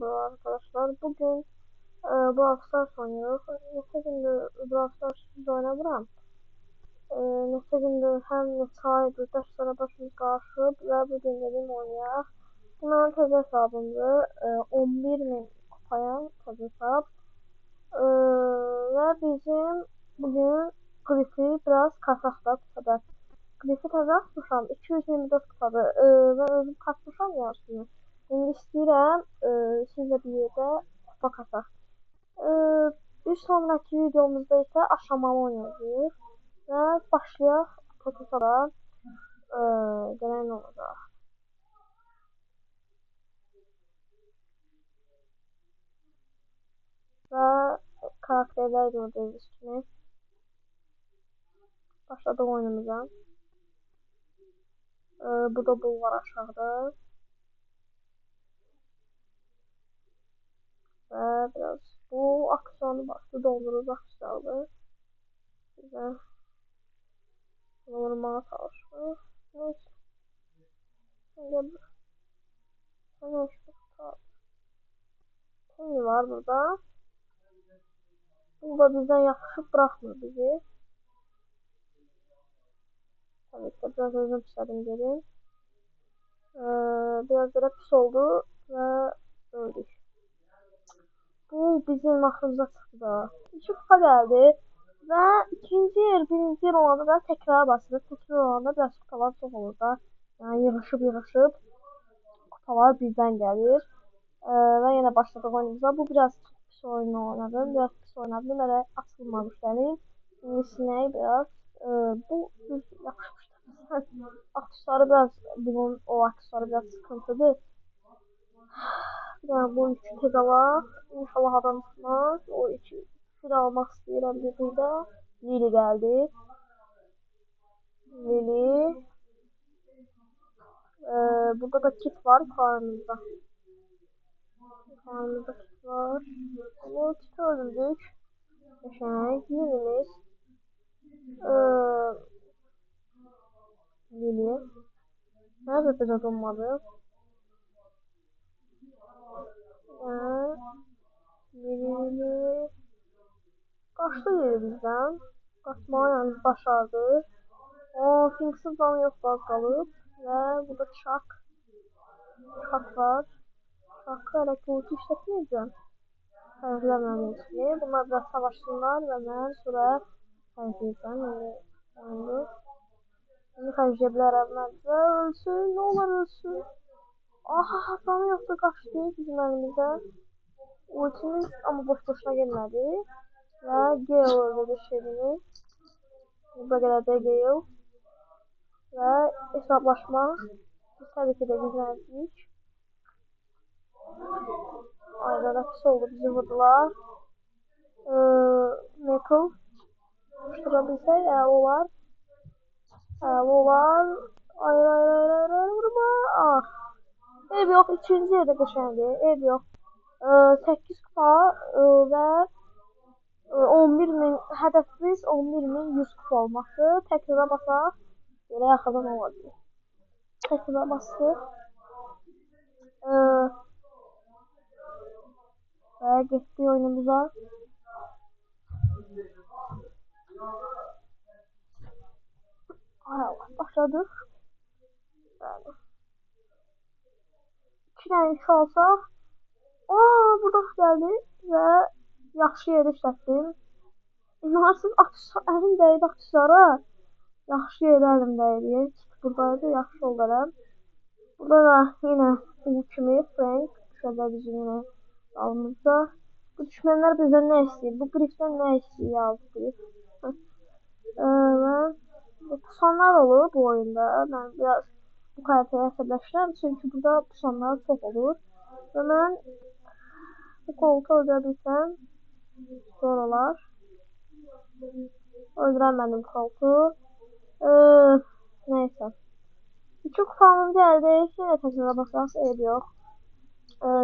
Merhaba arkadaşlar. Bugün Brawl Stars oynuyoruz. Neçə gündür Brawl Stars oynamıram. Neçə gündür həm neçə aydır dərslərə başımız qarışıb və bugün dedim oynayaq. Bu mənim təzə hesabımdır. 11.000 kupayam təzə hesab. Və bizim bugün Cliff'i biraz kasaq da kupada. Cliff'i təzə atmışam. 224 kupadır. Və özüm katmışam yarısını. İndi istəyirəm sizlə bir yerdə kupa kasaq. Bir sonraki videomuzda isə aşamalı oynayacağıq. Və başlayaq kupa kasara. Görək nə olacaq. Və karakterlər gördüyünüz kimi. Başladıq oyunumuza. Bu da bu var aşağıda. Və biraz bu aksiyonu başlı dolduruz aksiyonu. Sizə vurmağa çalışırıq. Neyse. Şimdi var burada. Bu da bizden yakışıp bırakmıyor bizi. Tabii ki biraz özüm istedim gelin. Biraz da pis oldu ve öldük. Bu bizim aklımıza çıktı da. 2 kupa geldi. Ve ikinci yer, birinci yer olanda da tekrar basılır. Tekrar olanda biraz kupalar çok olur da. Yani yığışıp kupalar bizden gelir. Ve yine başladık oyunumuza. Bu biraz pis oyunu oynadım. Biraz pis oynadım. Böyle atılmamış benim. Şimdi biraz. Bu yakışmıştır. Aksesuarı biraz, bunun o aksesuarı biraz sıkıntıdır. Yani bu iki tez var. İnşallah adam tutmaz. O iki almak istəyirəm bir de. Lili geldi. Lili. Burada da kit var karnımızda. Karnımızda kit var. Ama kit öldürdük. Yaşamak. Lilimiz. Lili. Nerede biraz olmadı? Lili. Kaçtı Lili bizden. Kaçmayı yani başardı. O Finks'in canı yok az qalıb. Və burada Chuck. Chuck var. Chuck'ı elə ki ulti işlətməyəcəm. Xərcləməmək üçün. Bunlar biraz savaşsınlar və mən sonra xərcləyəcəm. İndi xərcləyə bilərəm mən. Və ölsün, nə olar ölsün. Aha, canı yoxdur, qaçdı bizim əlimizdə. Ultimiz amma boş-boşuna gelmədi. Və Gale öldürdü şeyini. Burada gələcək Gale. Ve hesaplaşma. Biz tabii ki de güzeldik. Aynen hapis oldu. Bizi vurdular. Michael. Tuturabilsek o var. O var. Hayır vurma. Ah. Ev yok. İkinci yerde geçendi. Ev yok. 8 kupa ve 11.000 hedefimiz 11.100 kupa olması. Tekrara basaq. Belə yaxadan olacaq. Tekrara basıq. Ve geçti oyunumuza. Başladık. Yani. 2 tane iş alsaq. Burada geldi ve yaxşı yerə işlətdim. İnanırsınız, əlim dəydi aksesuara. Yaxşı yerə əlim dəydi. Buradaydı, yaxşı oldu. Burada da yine bu kimi Frank düşəcək bizim yine dalımızda. Bu düşmənlər bizdən nə istəyir? Bu Griff'dən nə istəyir? Yazdı Griff. Ve pusanlar olur bu oyunda. Ben biraz bu karakteri əsəbləşirəm. Çünkü burada pusanlar çok olur. Ve ben bu koltuğu öldürebilsem sonralar öldüremedim koltuğu. Neyse. 2 kupamız geldi. Yine tekrar basarız. Ev yok.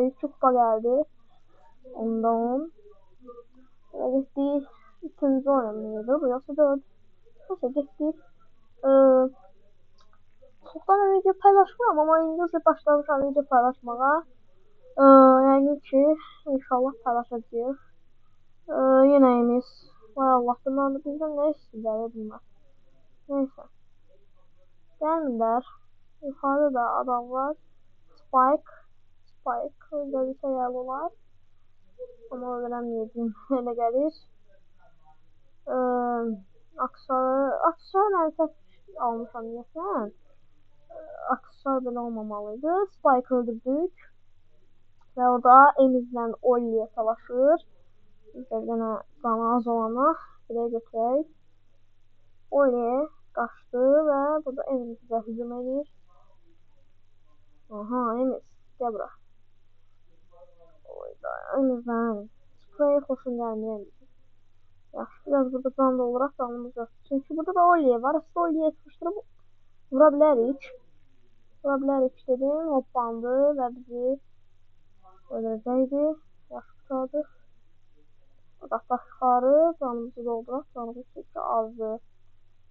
2 kupa geldi. Ondan. Gittik. 2. oynanıyordu. Burası 4. Neyse gittik. Çoktan video paylaşmıyorum ama İngilizce başlamışam video paylaşmağa. Yəni ki, inşallah paylaşacağıq. Yenəyimiz. Vay Allah, bunlar da bizdən nə istəyirlər bunlar. Neysə. Gəlmirlər. Yuxarıda da adam var. Spike. Öyle bir şey olar. Ama öğrenmeyeceğim. Elə gəlir. Aksar mən səhv almışam deyəsən. Aksar belə olmamalıydı. Spike öldürdük. Və o da Emizlə Olli'yə savaşır. Biz də yenə canı az olana birə götürək. Olli qaçdı və burada Emiz bizə hücum edir. Aha, Emiz. Gəl bura. Oyda, Emizdən. Sprey xoşum gəlmir. Yaxşı, biraz burada can dolduraq canımız yoxdur. Çünki burada da Olli var. Aslında Olli'yə sıxışdırıb vura bilərik. Vura bilərik dedim. Hoppandı və bizi öldürəcəkdi. Yaxşı qurtardıq. Qataq yuxarı. Canımızı dolduraq. Canımız çünki azdı.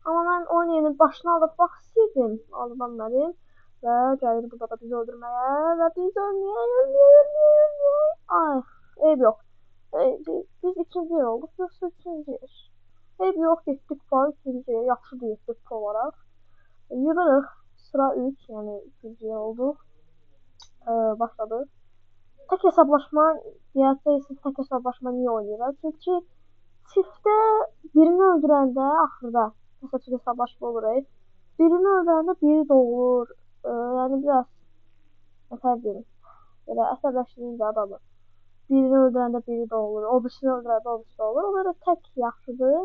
Amma mən Olli'nin başını alıb bax istəyirdim. Aldan mənim. Və gəlir burada da bizi öldürməyə. Və biz ölməyək. Ay, eyb yox. Biz ikinci yer olduq. Yoxsa üçüncü yer. Eyb yox, getdik var. İkinci yer. Yaxşı deyildik olaraq. Yığırıq. Sıra 3. Yəni ikinci yer olduq. Başladıq. Tək hesablaşma deyəcəksiniz, tək hesablaşma niyə oynayırlar? Çünki çiftdə birini öldürəndə axırda təsəvvür hesablaşma olur. Birini öldürəndə biri doğulur. Yəni biraz məsələn belə əsəbləşdirir adamı. Birini öldürəndə biri doğulur. O birisini öldürəndə o birisi doğulur. Ona da tək yaxşıdır.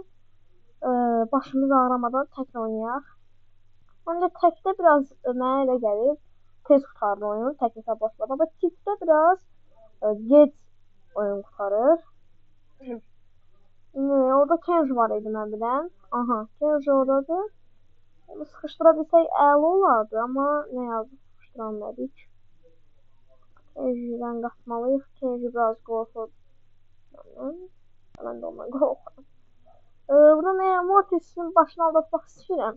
Başımız ağramadan tək oynayaq. Ancaq təkdə biraz mənə elə gəlir. Tez qurtarır oyun, tək hesablaşmada. Amma çiftdə biraz gec oyun qurtarır. Orada Kenji var idi mən bilən. Aha, Kenji oradadır. Onu sıxışdıra bilsək əla olardı, amma nə yazıq sıxışdıranmadık. Kenji'dən qaçmalıyıq. Kenji biraz qorxur. Mən də ondan qorxuram. Burada nə? Mortis'in başını aldatmaq istəyirəm.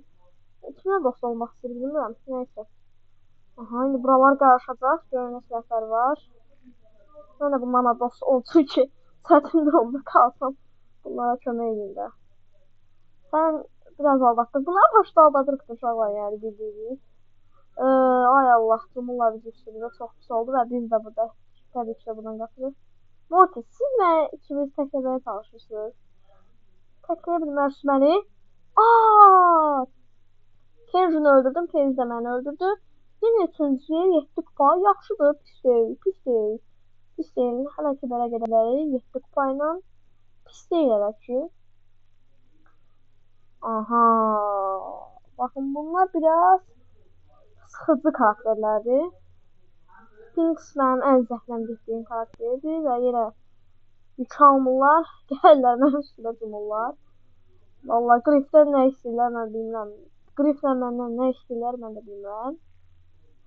Kimlə dost olmaq istəyir bilmirəm. Neysə. Aha, indi buralar qarışacaq. Görünə səhvlər var. Mən də bunlarla dost olsun ki, çətin durumda qalsam. Bunlara kömək edin də. Sən biraz aldatdın. Bunları başda aldadırıq uşaqlar, yəni bildiyiniz. Ay Allah, Cumhurlar bizi üstündə çox pis oldu və biz də burada təbii ki, buradan qatılır. Mortis, siz mənə ikimiz təkləməyə çalışırsınız. Təkləyə bilməz məni. Kenji'ni öldürdüm, Kenji də məni öldürdü. Yenə üçüncüyə 7 kupa. Yaxşıdır, pis deyil. Pis deyil. Hələ ki, belə gedə bilərik 7 kupa ilə. Pis deyil hələ ki. Aha. Baxın, bunlar biraz sıxıcı karakterlərdir. Sphinx mənim ən zəhləm karakteridir və yenə yük almırlar. Gəlirlər mənim üstündə cumurlar. Valla Griff'dən nə istəyirlər mən bilmirəm. Griff'lə məndən nə istəyirlər mən də bilmirəm.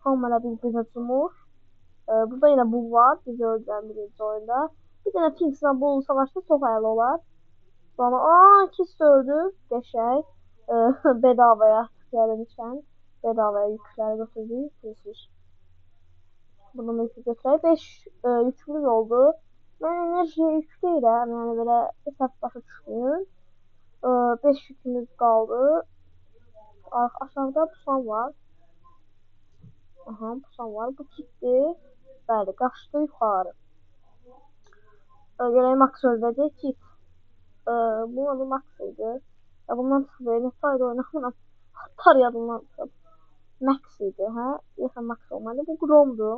Hamı elə bir-birinə cumur. Burada yenə Bull var. Bizi öldürən birinci oyunda. Bir dənə Sphinx'lə Bull savaşda çox əla olar. Sonra ikisi öldü. Qəşəng. Bedavaya gəlmişəm. Bedavaya yükləri götürdük. Bilirsiniz. Bunu mülkü götürək. 5 yükümüz oldu. Mən enerjiyə yük deyirəm. Yəni belə hesab başa düşmüyün. 5 yükümüz qaldı. Aşağıda pusan var. Aha, pusan var. Bu kitdir. Bəli, qaçdı yuxarı. Gələk Max öldürəcək kit. Bu adı Max idi. Bundan çıxdı. Nətaydı oynamıram. Hatar yadımdan çıxıb. Max idi, hə? Yoxsa Max olmalı. Bu Grom'dur.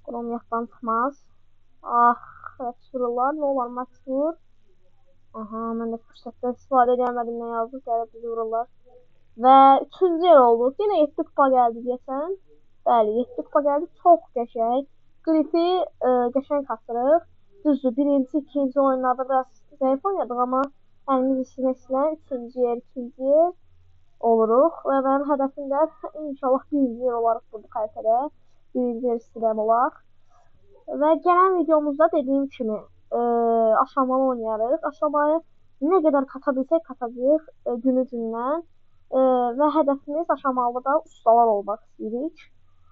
Grom yaddan çıxmaz. Vururlar. Nə olar Max vur. Aha, mən də fürsətdən istifadə edəmədim. Nə yazdı? Gəlib bizi vururlar. Və 3-cü yer olduq. Yenə 7 kupa gəldi deyəsən. Bəli, 7 kupa gəldi. Çox qəşəng. Griff'i qəşəng qatırıq. Düzdür, birinci, ikinci oyunlarda biraz zəif oynadıq, amma əlimiz işinə 3-cü yer, 2-ci yer oluruq. Və mənim hədəfim də inşallah birinci yer olarıq burada xəritədə. Birinci yer istəyirəm olaraq. Və gələn videomuzda dediyim kimi aşamalı oynayarıq. Aşamayı nə qədər kata bilsək katacağıq günü gündən. Və hədəfimiz aşamalıda da ustalar olmaq istəyirik.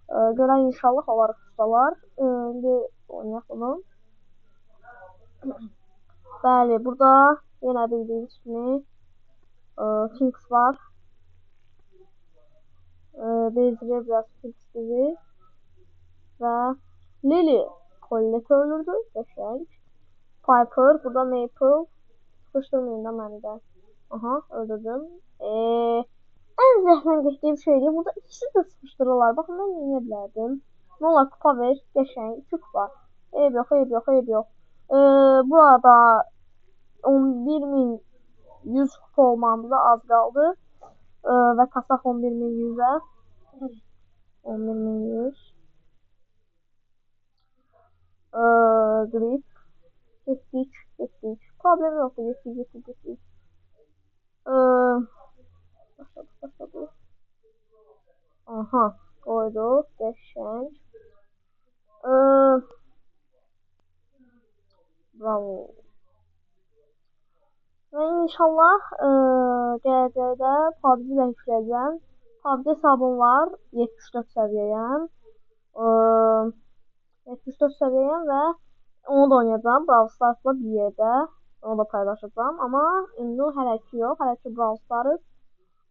Görən inşallah olarıq ustalar. İndi oynayaq bunu. Bəli, burada yenə bildiyiniz kimi Kings var. Bezdirir biraz Kings bizi. Və Lily Colette öldürdü. Qəşəng. Piper, burada Maple. Sıxışdırmayın da məni də. Aha, öldürdüm. Ən zəhləm getdiyim şeydir. Burada ikisi də sıxışdırırlar. Baxın, mən yeyə bilərdim. Nə olar, kupa ver. Qəşəng, 2 kupa. Eyb yox, eyb yox, eyb yox. Burada 11.100 kupa olmamıza az qaldı. Və kasaq 11.100-ə. 11.100. Grip. Getdik. Problem yoxdur, getdik. Başladı. Aha, qoyduq, qəşəng. Bravo. Və inşallah gələcəkdə PUBG ilə yükləyəcəm. PUBG hesabım var, 74 səviyyəyəm. 74 səviyyəyəm və onu da oynayacağım Brawl Stars'la bir yerdə. Onu da paylaşacağım. Amma indi hələ ki yox, hələ ki Brawl Stars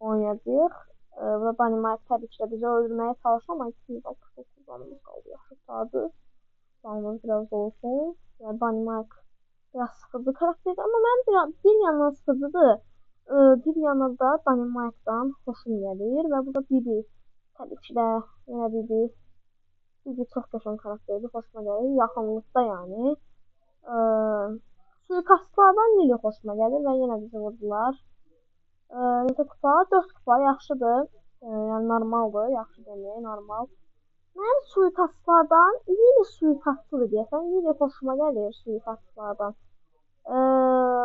oynayacağıq. Burada Dynamite təbii ki də bizi öldürməyə çalışır, amma 269 canımız qaldı, yaxşı tutardı. Canımız biraz olsun. Yəni Dynamite biraz sıxıcı karakterdir, amma mənim bir yandan sıxıcıdır. Bir yandan da Dynamite'dan xoşum gəlir və burada Bibi təbii ki də yenə Bibi çox qəşəng karakterdir, xoşuma gəlir. Yaxınlıqda yəni. Suikastlardan Lily xoşuma gəlir və yenə bizi vurdular. Neçə kupa? 4 kupa, yaxşıdır. Yəni normaldır, yaxşı demək, normal. Mənim suikastlardan Lily suikastlıdır deyəsən. Lily xoşuma gəlir suikastlardan.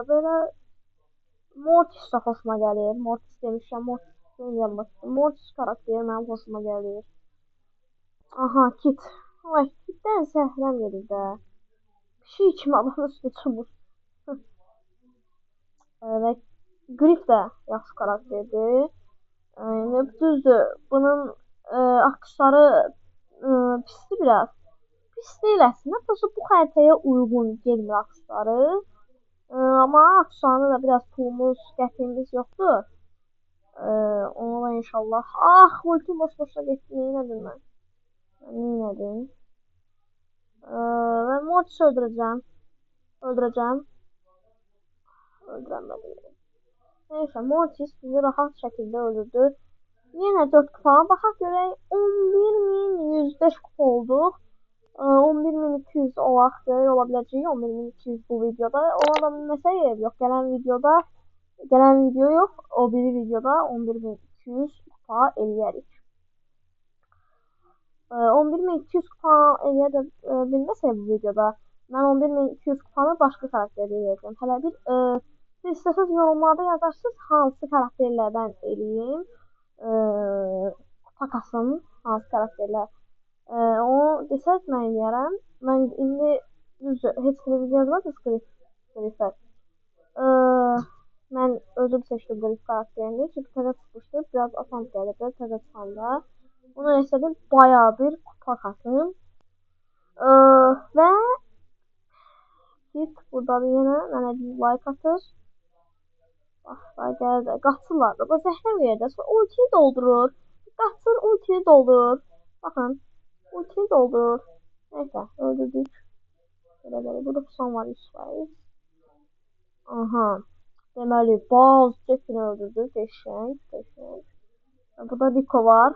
Belə Mortis də xoşuma gəlir. Mortis demişəm, Mortis karakteri mənim xoşuma gəlir. Aha, Kit. Ay, Kitdən zəhləm gedir də. Pişik kimi adamın üstü çumur. Və Grif də yaxşı karakterdir. Düzdür, bunun akışları pisdir biraz. Pis deyil əslində, prosta bu xəritəyə uyğun gelmir akışları. Amma akışlarında da biraz pulumuz, qəpiyimiz yoxdur. Ona da inşallah. Ah, ultim boş-boşa getdi, neynədim mən? Neynədim? Və Mortis öldürəcəm. Öldürəmədim. Neyse, Mortis bizi rahat şəkildə öldürdü. Yenə 4 kupa. Baxaq görək, 11.105 kupa olduq. 11.200 olaq görək, ola biləcək 11.200 bu videoda. Ona da məsələ yox, gələn video yox, o biri videoda 11.200 kupa eləyərik. 11.200 kupa eləyə də bilməsək bu videoda, mən 11.200 kupanı başqa karakterdə eləyəcəm. Hələ bir siz istəsəz yorumlarda yazarsınız hansı karakterlərdən eləyim. Kupa kasım, hansı karakterlər. Onu desəz mən eləyərəm. Mən indi düzdür, heç bir video yazmadınız Grifə. Mən özüm seçdim Grif karakterini. Çünki təzə çıxmışdı. Biraz asan gəlirdi təzə çıxanda. Bunu istədim bayağı bir kupa kasım. Və Kit burada bir yenə mənə like atır. Bax, gəlir, qaçırlar da. Bax, zəhləm verir də. Ultiyi doldurur. Qaçır, ultiyi doldurur. Baxın, ultiyi doldurur. Neyse, öldürdük. Belə, burada pusan var 100%. Aha. Deməli, Buzz Jack'ini öldürdü. Qəşəng. Burada Rico var.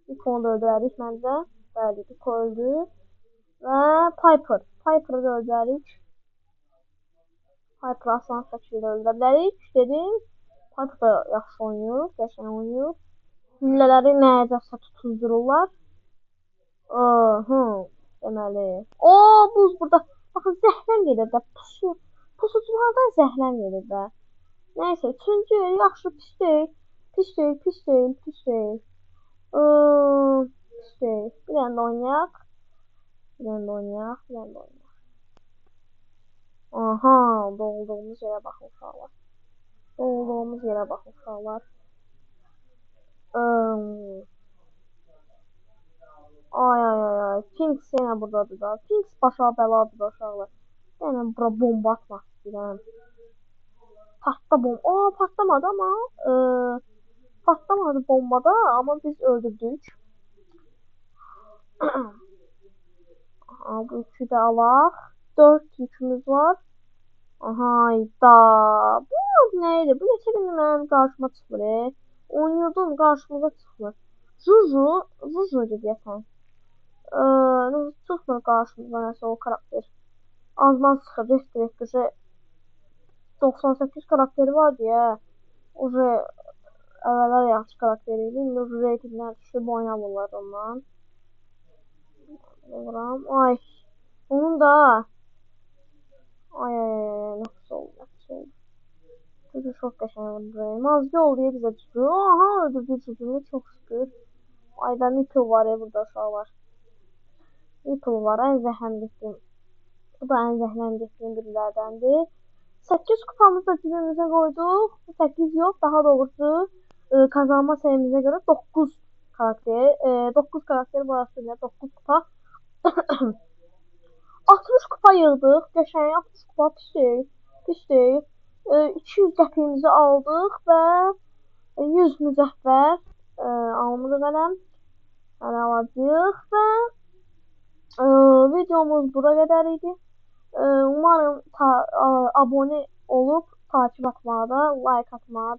Rico'nu da öldürərik məncə. Bəli, Rico öldü. Və Piper'ı da öldürərik. Piper'ı asan şəkildə öldürə bilərik. Dedim, Piper da yaxşı oynayır, qəşəng oynayır. Hüllələri nəyəcəsə tutuzdururlar. Deməli. Buz burada. Baxın, zəhləm gedir də. Pusuculardan zəhləm gedir də. Nəysə, 3-cü yaxşı, pis deyil. Pis deyil. Bir dənə də oynayaq. Aha, dolduğumuz yerə baxın uşaqlar. Ay ay ay ay. Finks yenə buradadır da. Finks başa bəladır da uşaqlar. Yəni bura bomba atmaq istəyirəm. Partla bomba. Aa patlamadı ama patlamadı bombada ama biz öldürdük. Aha, bu üçü də alaq. 4 yükümüz var. Aha da. Bu neydi? Bu neçə gündür mənim qarşıma çıxmır. Oynuyordum qarşımıza çıxmır. Zuzu deyəsən. Çıxmır qarşımıza nəsə o karakter. Azdan çıxır. Direkt 98 karakteri var deyə. Ucu əvvəllər yaxşı karakteri idi. İndi ucu reytingdən düşüb oynamırlar ondan. Vuram. Ay. Onun da. Ay ay ay. Nasıl oldu? Çünkü çok qəşəng vurdu. Mazgi oldu ya bizə düşdü. Aha öldürdü çocuğunu çok şükür. Ayda Nipple var ya burada uşaqlar. Nipple var. En zəhəmlisiyim. Bu da en zəhləmlisiyim birilərdəndir. 8 kupamızı da cibimizə qoyduq. 8 yox, daha doğrusu kazanma sayımıza göre 9 karakter. 9 karakter barəsində 9 kupa. 60 kupa yığdıq. Qəşəng 60 kupa pis deyil. Pis deyil. 200 qəpiyimizi aldıq və 100 mücəvhər almırıq qələm. Hələ alacağıq və videomuz bura qədər idi. Umarım abone olup takip atmağı da, like atmağı